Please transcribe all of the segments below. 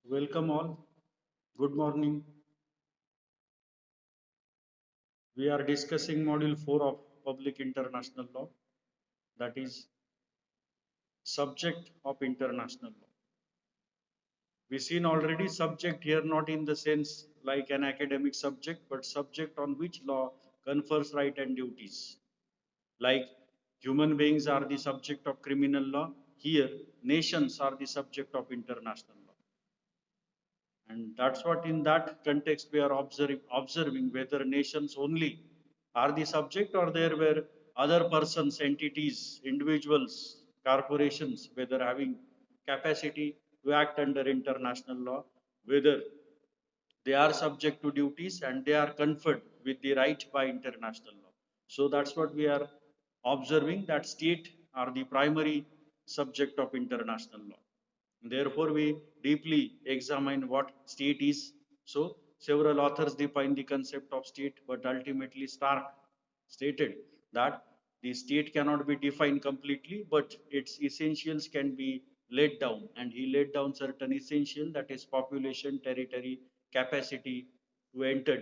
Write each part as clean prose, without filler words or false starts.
Welcome all. Good morning. We are discussing Module 4 of Public International Law, that is, subject of international law. We seen already subject here not in the sense like an academic subject, but subject on which law confers right and duties. Like human beings are the subject of criminal law, here nations are the subject of international law. And that's what in that context we are observing whether nations only are the subject or there were other persons, entities, individuals, corporations, whether having capacity to act under international law, whether they are subject to duties and they are conferred with the right by international law. So that's what we are observing, that state are the primary subject of international law. Therefore, we deeply examine what state is. So, several authors define the concept of state, but ultimately Stark stated that the state cannot be defined completely, but its essentials can be laid down. And he laid down certain essential, that is population, territory, capacity to enter.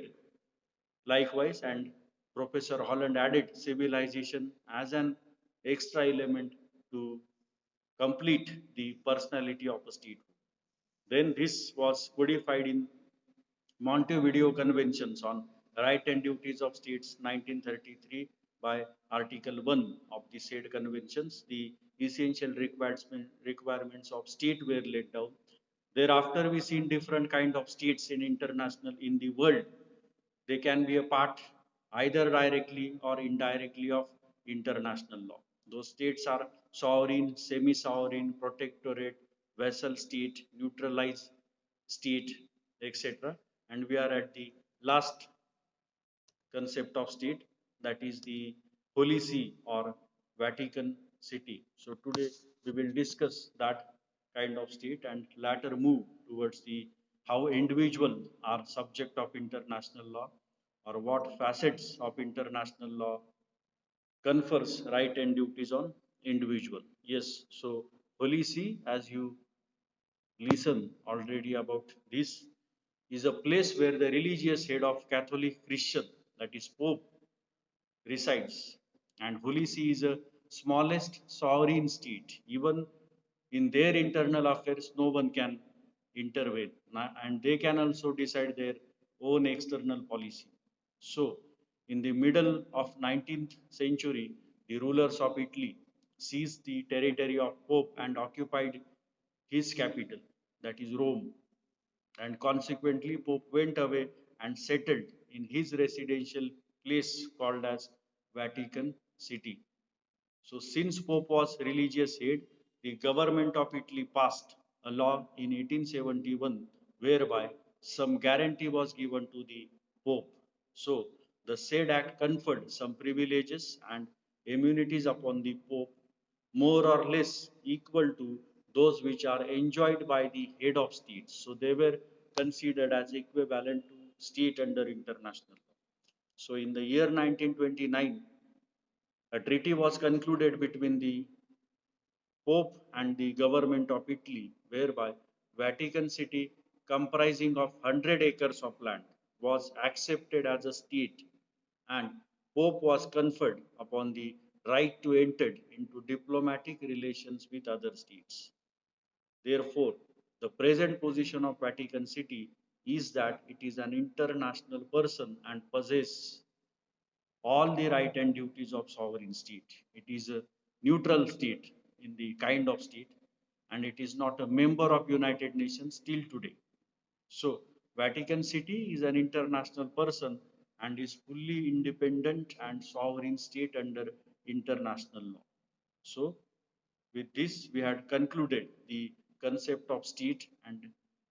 Likewise, and Professor Holland added civilization as an extra element to complete the personality of a state. Then this was codified in Montevideo Conventions on Right and Duties of States 1933 by Article 1 of the said conventions. The essential requirements of state were laid down. Thereafter, we seen different kind of states in the world. They can be a part either directly or indirectly of international law. Those states are sovereign, semi-sovereign, protectorate, vassal state, neutralized state, etc. And we are at the last concept of state, that is the Holy See or Vatican City. So today we will discuss that kind of state and later move towards the how individual are subject of international law or what facets of international law confers right and duties on individual. Yes, so Holy See, as you listen already about this, is a place where the religious head of Catholic Christian, that is Pope, resides. And Holy See is a smallest sovereign state. Even in their internal affairs, no one can intervene. And they can also decide their own external policy. So, in the middle of 19th century, the rulers of Italy seized the territory of Pope and occupied his capital, that is Rome, and consequently Pope went away and settled in his residential place called as Vatican City. So since Pope was religious head, the government of Italy passed a law in 1871 whereby some guarantee was given to the Pope. So the said act conferred some privileges and immunities upon the Pope more or less equal to those which are enjoyed by the head of states. So they were considered as equivalent to state under international law. So in the year 1929, a treaty was concluded between the Pope and the government of Italy, whereby Vatican City, comprising of 100 acres of land, was accepted as a state, and Pope was conferred upon the right to enter into diplomatic relations with other states. Therefore, the present position of Vatican City is that it is an international person and possesses all the right and duties of sovereign state. It is a neutral state in the kind of state, and it is not a member of United Nations till today. So, Vatican City is an international person and is fully independent and sovereign state under international law. So, with this, we had concluded the concept of state and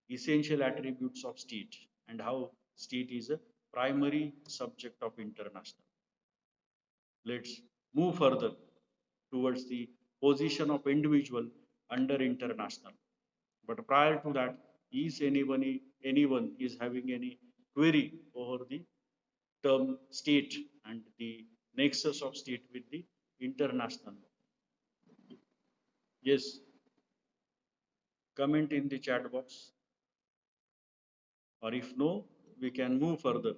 essential attributes of state and how state is a primary subject of international. Let's move further towards the position of individual under international. But prior to that, is anyone is having any query over the term state and the nexus of state with the international law? Yes, comment in the chat box. or if no, we can move further.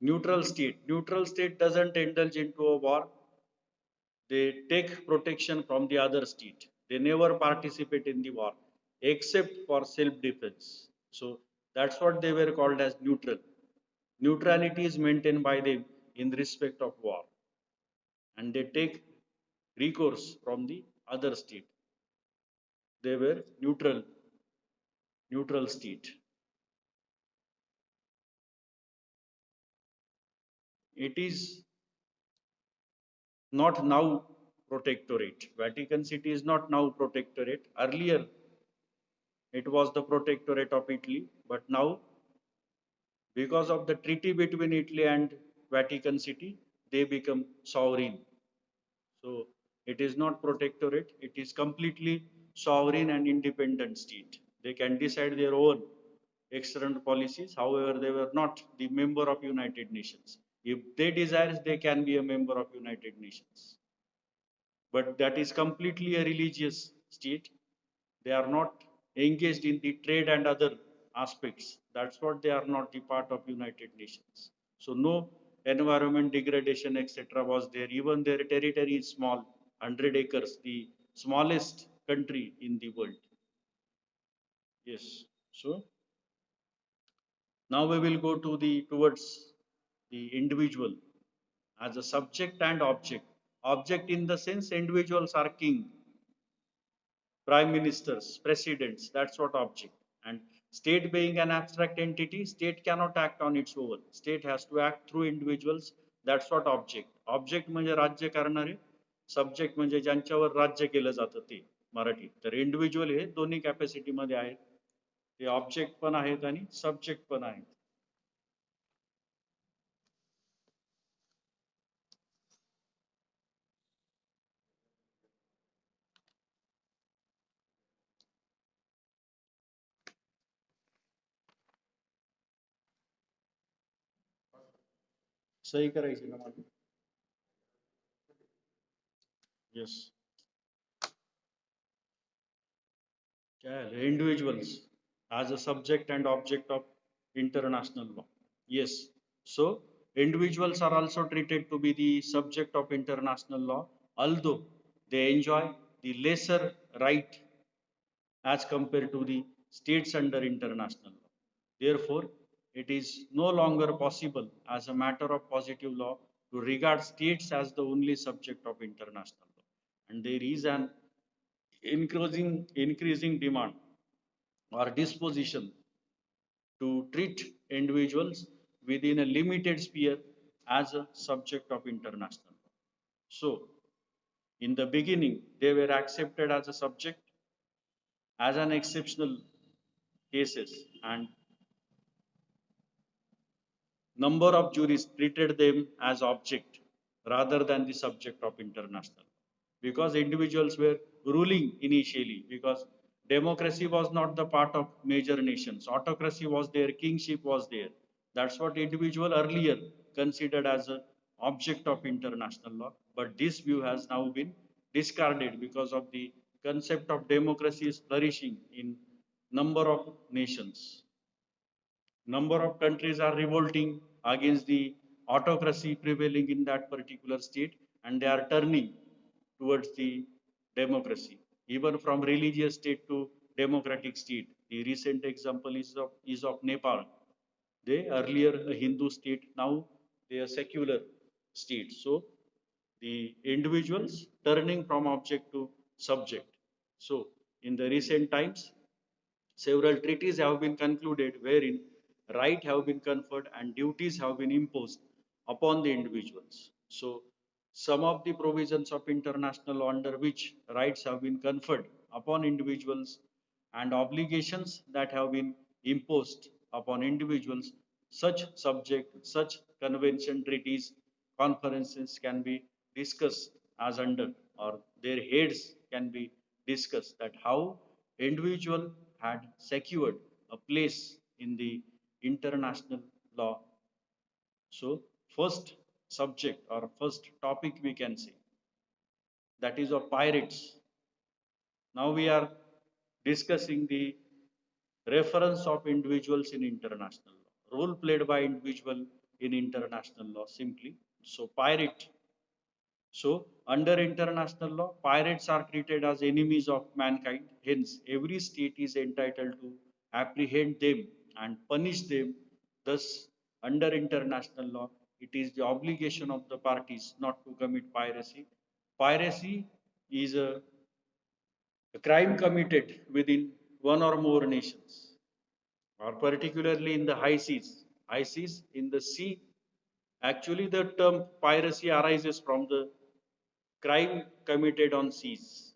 Neutral state doesn't indulge into a war. They take protection from the other state. They never participate in the war except for self-defense. So that's what they were called as neutral. Neutrality is maintained by them in respect of war, and they take recourse from the other state. They were neutral state. It is not now protectorate. Vatican City is not now protectorate. Earlier, it was the protectorate of Italy, but now, because of the treaty between Italy and Vatican City, they become sovereign. So it is not protectorate, it is completely sovereign and independent state. They can decide their own external policies. However, they were not the member of United Nations. If they desire, they can be a member of United Nations. But that is completely a religious state. They are not engaged in the trade and other aspects. That's what they are not the part of United Nations. So no environment degradation, etc. was there. Even their territory is small, 100 acres, the smallest country in the world. Yes. So now we will go to the towards the individual as a subject and object. Object in the sense individuals are king, prime ministers, presidents, that's what object. And state being an abstract entity, state cannot act on its own. State has to act through individuals, that's what object. Object म्हणजे राज्य करणारे, subject म्हणजे ज्यांच्यावर राज्य केलं जातं ते मराठी. तर इंडिव्हिज्युअल हे दोन्ही कॅपॅसिटी मध्ये आहेत. ते ऑब्जेक्ट पण आहेत आणि सब्जेक्ट पण आहेत. सही करायची ना मला. Yes. Individuals as a subject and object of international law. Yes. So individuals are also treated to be the subject of international law, although they enjoy the lesser right as compared to the states under international law. Therefore, it is no longer possible as a matter of positive law to regard states as the only subject of international law. And there is an increasing demand or disposition to treat individuals within a limited sphere as a subject of international law. So, in the beginning, they were accepted as a subject, as an exceptional cases, and number of juries treated them as object rather than the subject of international, because individuals were ruling initially, because democracy was not the part of major nations, autocracy was there, kingship was there. That's what individual earlier considered as an object of international law, but this view has now been discarded because of the concept of democracy is flourishing in number of nations. Number of countries are revolting against the autocracy prevailing in that particular state, and they are turning towards the democracy, even from religious state to democratic state. The recent example is of Nepal. They earlier a Hindu state, now they are secular state. So the individuals turning from object to subject. So in the recent times, several treaties have been concluded wherein rights have been conferred and duties have been imposed upon the individuals. So, some of the provisions of international law under which rights have been conferred upon individuals and obligations that have been imposed upon individuals, such convention treaties, conferences can be discussed as under, or their heads can be discussed, that how individual had secured a place in the international law So first subject or first topic we can say, that is of pirates. Now we are discussing the reference of individuals in international law, role played by individual in international law simply. So pirate. So under international law, pirates are treated as enemies of mankind. Hence, every state is entitled to apprehend them and punish them. Thus, under international law, it is the obligation of the parties not to commit piracy. Piracy is a crime committed within one or more nations, or particularly in the high seas. High seas in the sea. Actually, the term piracy arises from the crime committed on seas,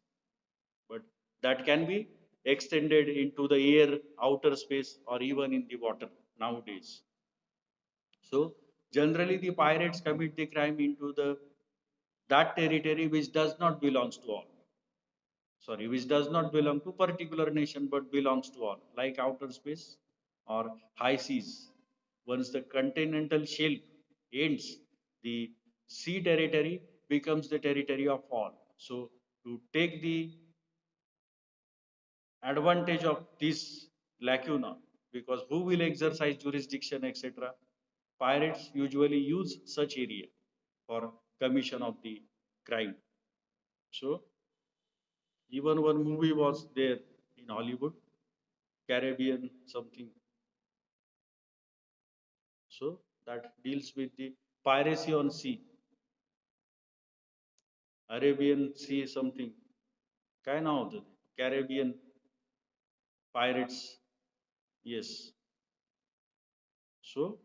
but that can be extended into the air, outer space, or even in the water nowadays. So generally, the pirates commit the crime into the that territory which does not belongs to all. Sorry, which does not belong to particular nation but belongs to all, like outer space or high seas. Once the continental shelf ends, the sea territory becomes the territory of all. So to take the advantage of this lacuna, because who will exercise jurisdiction, etc., pirates usually use such area for commission of the crime. So even one movie was there in Hollywood, Caribbean something. So that deals with the piracy on sea, Arabian Sea something. काय नाव होतं ते? Caribbean pirates. Yes. So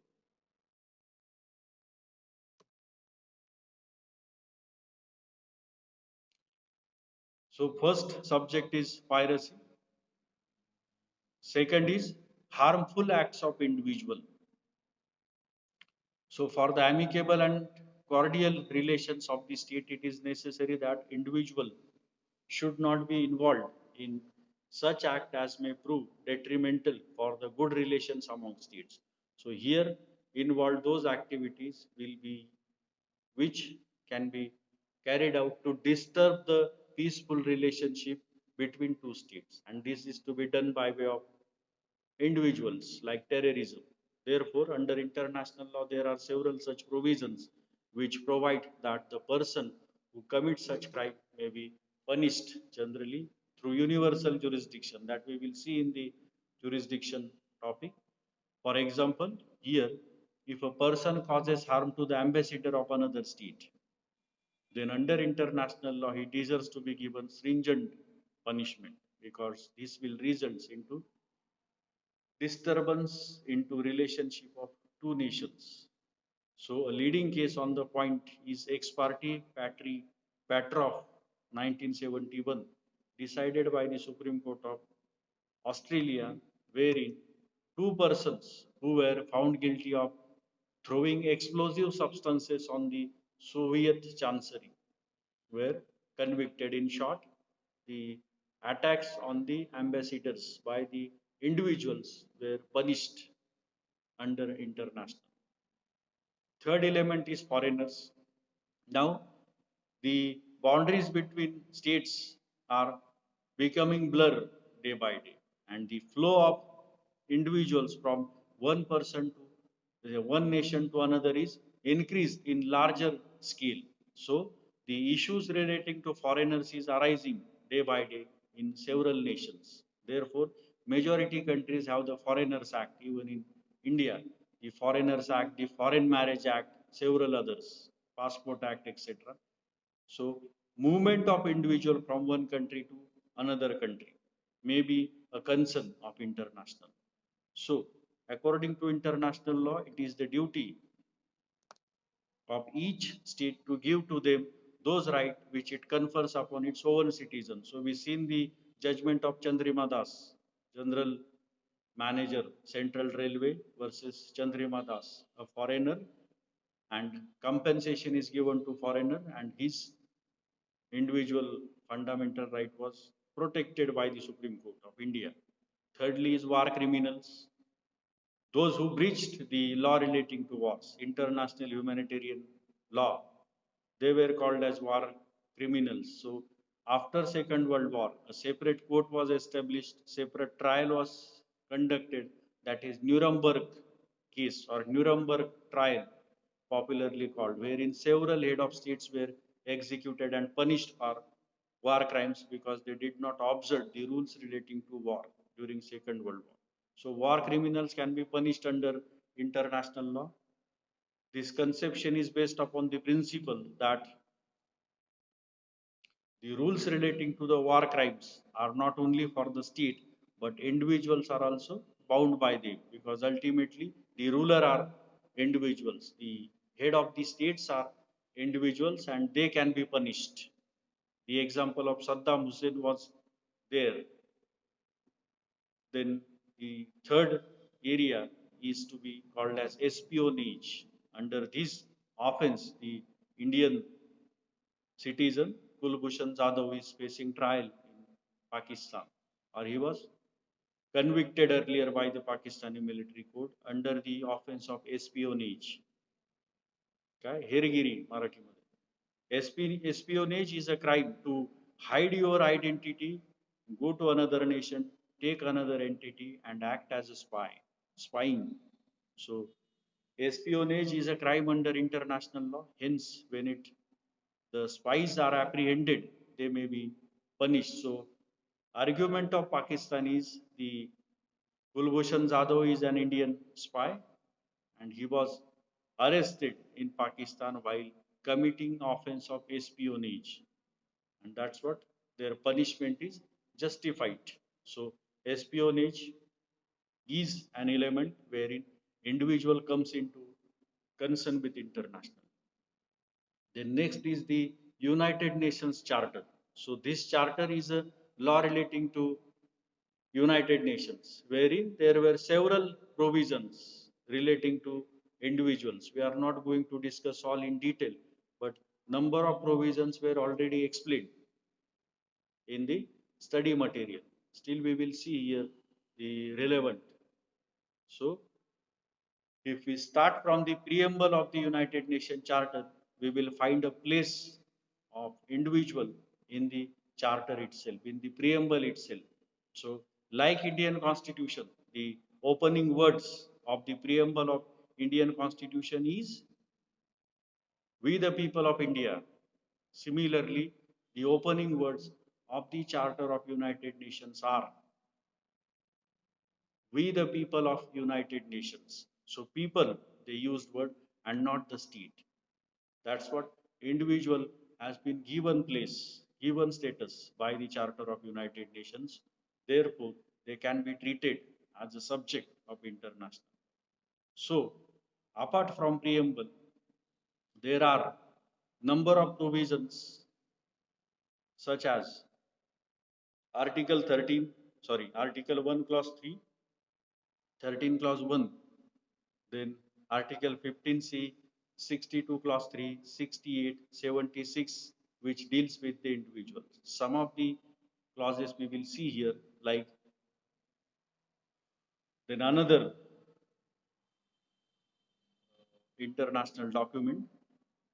first subject is piracy. Second is harmful acts of individual. So for the amicable and cordial relations of the state, it is necessary that individual should not be involved in such act as may prove detrimental for the good relations among states. So here involved those activities will be which can be carried out to disturb the peaceful relationship between two states, and this is to be done by way of individuals like terrorism. Therefore, under international law, there are several such provisions which provide that the person who commits such crime may be punished generally through universal jurisdiction that we will see in the jurisdiction topic. For example, here, if a person causes harm to the ambassador of another state, then under international law, he deserves to be given stringent punishment because this will result into disturbance into relationship of two nations. So a leading case on the point is ex parte Patri Patroff 1971, decided by the Supreme Court of Australia, wherein two persons who were found guilty of throwing explosive substances on the Soviet chancery were convicted. In short, the attacks on the ambassadors by the individuals were punished under international. Third element is foreigners. Now, the boundaries between states are becoming blur day by day, and the flow of individuals from one person to one nation to another is increased in larger scale. So, the issues relating to foreigners is arising day by day in several nations. Therefore, majority countries have the Foreigners Act, even in India, the Foreigners Act, the Foreign Marriage Act, several others, Passport Act, etc. So, movement of individual from one country to another country may be a concern of international. So, according to international law, it is the duty of each state to give to them those rights which it confers upon its own citizens. So we seen the judgment of Chandrima Das, General Manager, Central Railway versus Chandrima Das, a foreigner, and compensation is given to foreigner, and his individual fundamental right was protected by the Supreme Court of India. Thirdly is war criminals. those who breached the law relating to wars, international humanitarian law, they were called as war criminals. So after Second World War, a separate court was established, separate trial was conducted, that is Nuremberg case or Nuremberg trial, popularly called, wherein several head of states were executed and punished for war crimes because they did not observe the rules relating to war during Second World War. So war criminals can be punished under international law. This conception is based upon the principle that the rules relating to the war crimes are not only for the state, but individuals are also bound by them because ultimately the ruler are individuals. The head of the states are individuals and they can be punished. The example of Saddam Hussein was there. Then the third area is to be called as espionage. Under this offense, the Indian citizen Kulbhushan Jadhav is facing trial in Pakistan, or he was convicted earlier by the Pakistani military court under the offense of espionage. Okay, hergiri Marathi मध्ये. Espionage is a crime to hide your identity, go to another nation, take another entity, and act as a spy. Spying. So espionage is a crime under international law. Hence, when the spies are apprehended, they may be punished. So, argument of Pakistan is the Kulbhushan Jadhav is an Indian spy and he was arrested in Pakistan while committing offense of espionage, and that's what their punishment is justified. So, espionage is an element wherein individual comes into concern with international. Then next is the United Nations Charter. So this charter is a law relating to United Nations, wherein there were several provisions relating to individuals. We are not going to discuss all in detail, but number of provisions were already explained in the study material. Still, we will see here the relevant. So, if we start from the preamble of the United Nations Charter, we will find a place of individual in the charter itself, in the preamble itself. So, like Indian Constitution, the opening words of the preamble of Indian Constitution is "We the people of India." Similarly, the opening words of the Charter of United Nations are "We the people of United Nations." So, people they used word and not the state. That's what individual has been given place, given status by the Charter of United Nations. Therefore, they can be treated as a subject of international. So, apart from preamble, there are number of provisions such as Article 13, sorry, Article 1 Clause 3, 13 Clause 1, then Article 15C, 62 Clause 3, 68, 76, which deals with the individual. Some of the clauses we will see here, like then another international document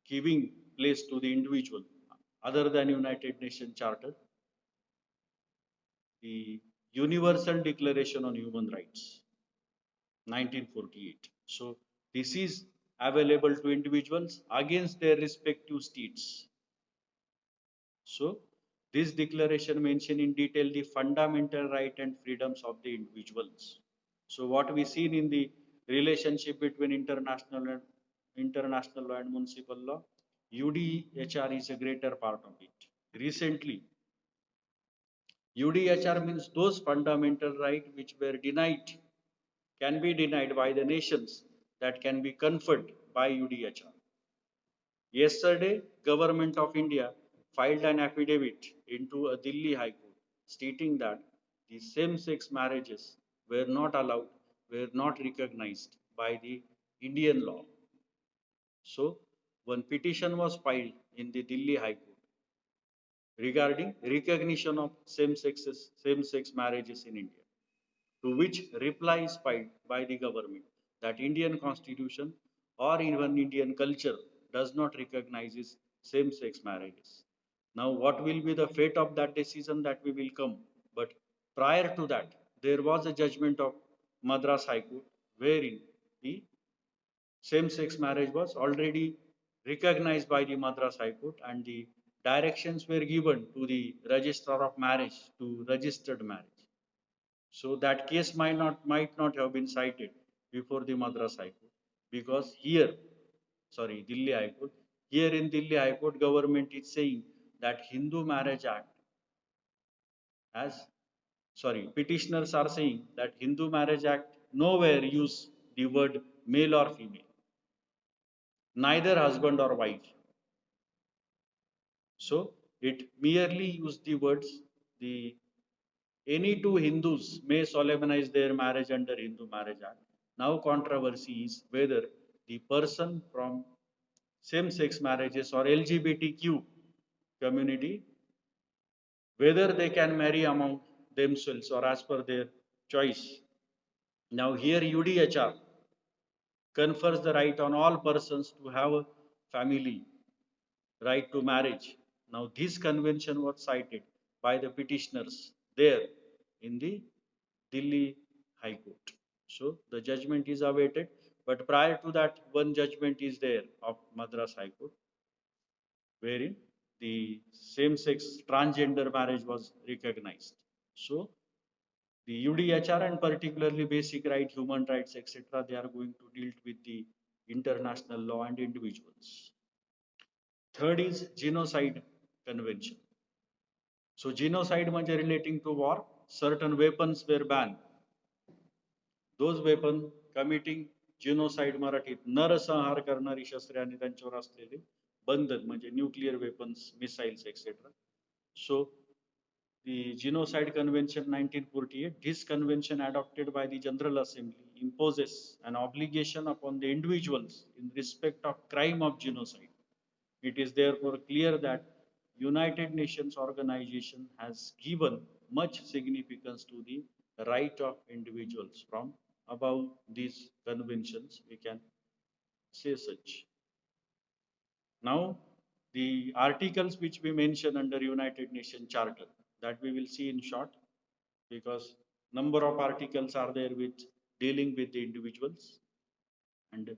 giving place to the individual other than United Nations Charter, the Universal Declaration on Human Rights, 1948. So this is available to individuals against their respective states. So this declaration mentions in detail the fundamental right and freedoms of the individuals. So what we seen in the relationship between international law and municipal law, UDHR is a greater part of it. Recently, UDHR means those fundamental rights which were denied, can be denied by the nations, that can be conferred by UDHR. Yesterday, Government of India filed an affidavit into a Delhi High Court stating that the same-sex marriages were not allowed, were not recognized by the Indian law. So, one petition was filed in the Delhi High Court regarding recognition of same-sex marriages in India, to which reply is filed by the government. that Indian constitution or even Indian culture does not recognize same-sex marriages. Now, what will be the fate of that decision, that we will come. But prior to that, there was a judgment of Madras High Court wherein the same-sex marriage was already recognized by the Madras High Court, and the directions were given to the registrar of marriage to registered marriage. So that case might not have been cited before the Madras High Court, because here, sorry, Delhi High Court, here in Delhi High Court, government is saying that Hindu Marriage Act as, sorry, petitioners are saying that Hindu Marriage Act nowhere use the word male or female, neither husband or wife. So it merely used the words, the any two Hindus may solemnize their marriage under Hindu Marriage Act. Now controversy is whether the person from same-sex marriages or LGBTQ community, whether they can marry among themselves or as per their choice. Now here UDHR confers the right on all persons to have a family, right to marriage. Now this convention was cited by the petitioners there in the Delhi High Court. So the judgment is awaited. But prior to that, one judgment is there of Madras High Court, wherein the same-sex transgender marriage was recognized. So the UDHR and particularly basic right, human rights, etc., they are going to deal with the international law and individuals. Third is genocide convention. So genocide म्हणजे relating to war, certain weapons were banned. Those weapons committing genocide, मराठीत नरसंहार करणारी शस्त्रे आणि त्यांच्यावर असलेले बंधन म्हणजे nuclear weapons, missiles etcetera. So the Genocide Convention 1948, this convention adopted by the General Assembly imposes an obligation upon the individuals in respect of crime of genocide. It is therefore clear that United Nations organization has given much significance to the right of individuals. From above these conventions, we can say such. Now, the articles which we mention under United Nations Charter, that we will see in short, because number of articles are there with dealing with the individuals and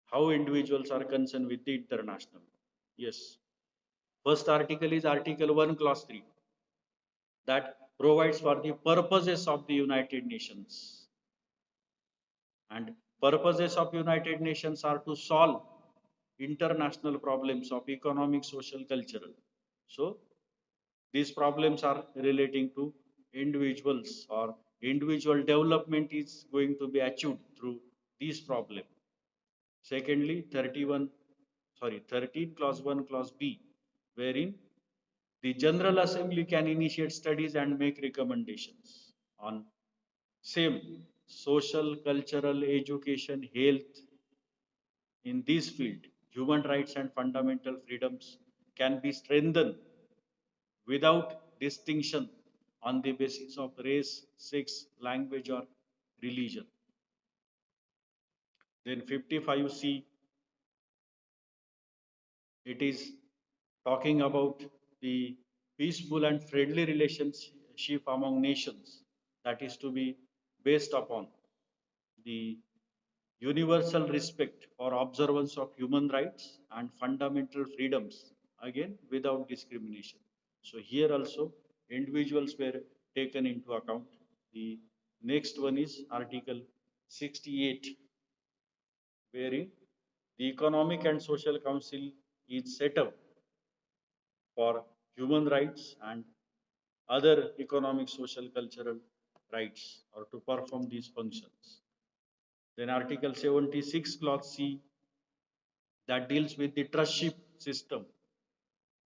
how individuals are concerned with the international. Yes. First article is Article 1, Clause 3, that provides for the purposes of the United Nations. And purposes of United Nations are to solve international problems of economic, social, cultural. So these problems are relating to individuals, or individual development is going to be achieved through these problems. Secondly, 13 clause 1 clause B, wherein the General Assembly can initiate studies and make recommendations on same social, cultural, education, health. In this field, human rights and fundamental freedoms can be strengthened without distinction on the basis of race, sex, language, or religion. Then 55C, it is talking about the peaceful and friendly relationship among nations, that is to be based upon the universal respect for observance of human rights and fundamental freedoms, again without discrimination. So here also individuals were taken into account. The next one is Article 68, wherein the Economic and Social Council is set up for human rights and other economic, social, cultural rights, or to perform these functions. Then Article 76, Clause C, that deals with the trustship system.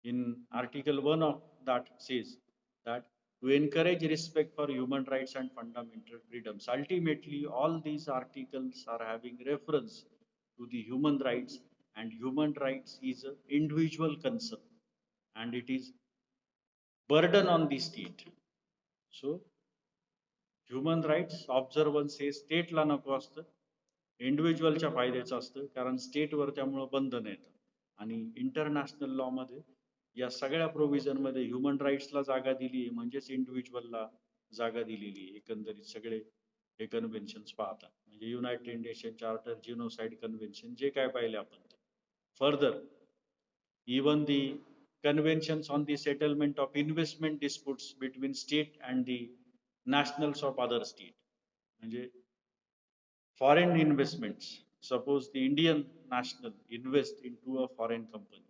In Article 1 of that says that to encourage respect for human rights and fundamental freedoms. Ultimately, all these articles are having reference to the human rights, and human rights is an individual concern, and it is burden on the state. So human rights observance हे स्टेटला नको असतं, इंडिव्हिज्युअलच्या फायद्याचं असतं, कारण स्टेटवर त्यामुळं बंधन येतं. आणि international law मध्ये या सगळ्या प्रोव्हिजन मध्ये ह्युमन राईट्सला जागा दिली आहे, म्हणजेच इंडिव्हिज्युअलला जागा दिलेली आहे. एकंदरीत सगळे हे कन्व्हेन्शन्स पाहतात, म्हणजे United Nation charter, genocide convention, जे काय पाहिले आपण. Further, even the conventions on the settlement of investment disputes between state and the nationals of other state, म्हणजे foreign investments, suppose the Indian national invest into a foreign company,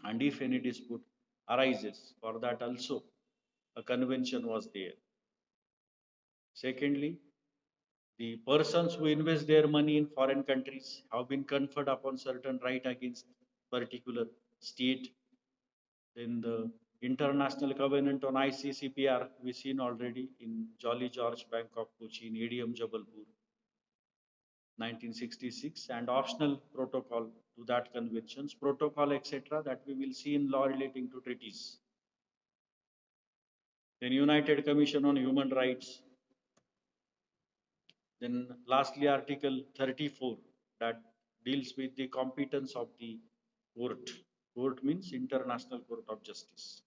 and if any dispute arises, for that also a convention was there. Secondly, the persons who invest their money in foreign countries have been conferred upon certain right against particular state. Then the International Covenant on ICCPR we seen already in Jolly George Bank of Kochi in ADM Jabalpur 1966, and optional protocol to that conventions, protocol etc. that we will see in law relating to treaties. Then United Commission on Human Rights. Then lastly Article 34 that deals with the competence of the court. Court means International Court of Justice.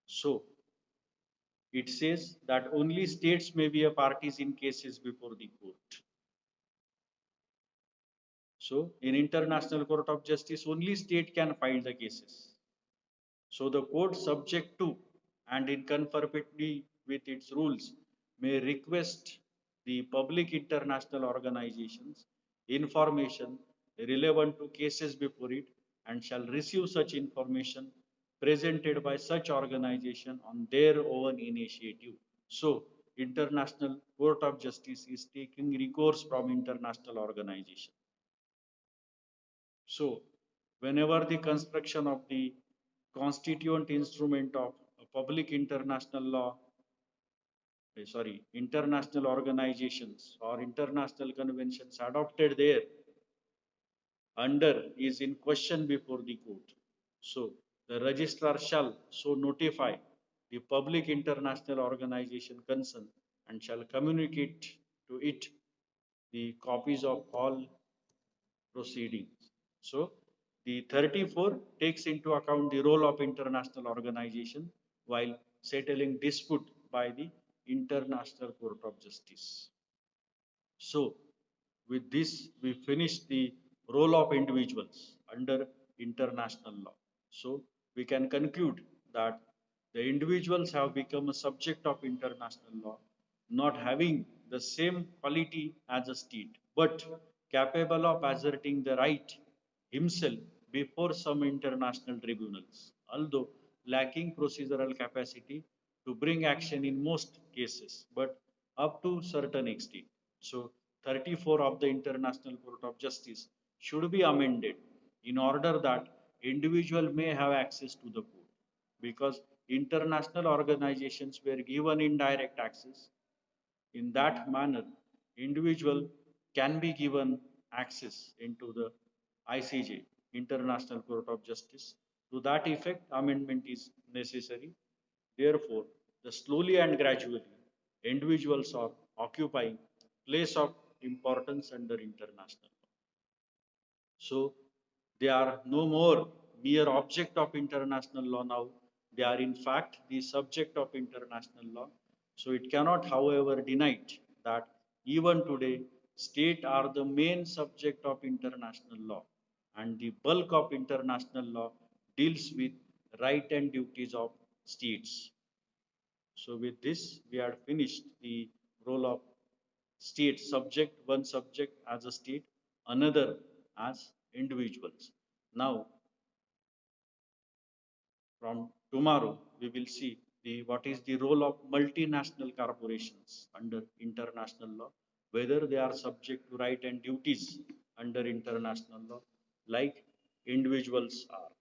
So it says that only states may be a parties in cases before the court. So in International Court of Justice, only state can file the cases. So the court, subject to and in conformity with its rules, may request the public international organizations information relevant to cases before it, and shall receive such information presented by such organization on their own initiative. So International Court of Justice is taking recourse from international organization. So whenever the construction of the constituent instrument of a public international law, international organizations or international conventions adopted there under is in question before the court. So the registrar shall so notify the public international organization concerned and shall communicate to it the copies of all proceedings. So the 34 takes into account the role of international organization while settling dispute by the International Court of Justice. So with this, we finish the role of individuals under international law. So we can conclude that the individuals have become a subject of international law, not having the same quality as a state, but capable of asserting the right himself before some international tribunals, although lacking procedural capacity to bring action in most cases, but up to certain extent. So 34 of the International Court of Justice should be amended in order that individual may have access to the court, because international organizations were given indirect access. In that manner, individual can be given access into the ICJ, International Court of Justice. To that effect, amendment is necessary. Therefore, the slowly and gradually, individuals are occupying place of importance under international law. So they are no more mere object of international law now. They are in fact the subject of international law. So it cannot, however, deny that even today, states are the main subject of international law, and the bulk of international law deals with right and duties of states. So with this, we had finished the role of state subject, one subject as a state, another as individuals. Now, from tomorrow, we will see what is the role of multinational corporations under international law, whether they are subject to right and duties under international law like individuals are.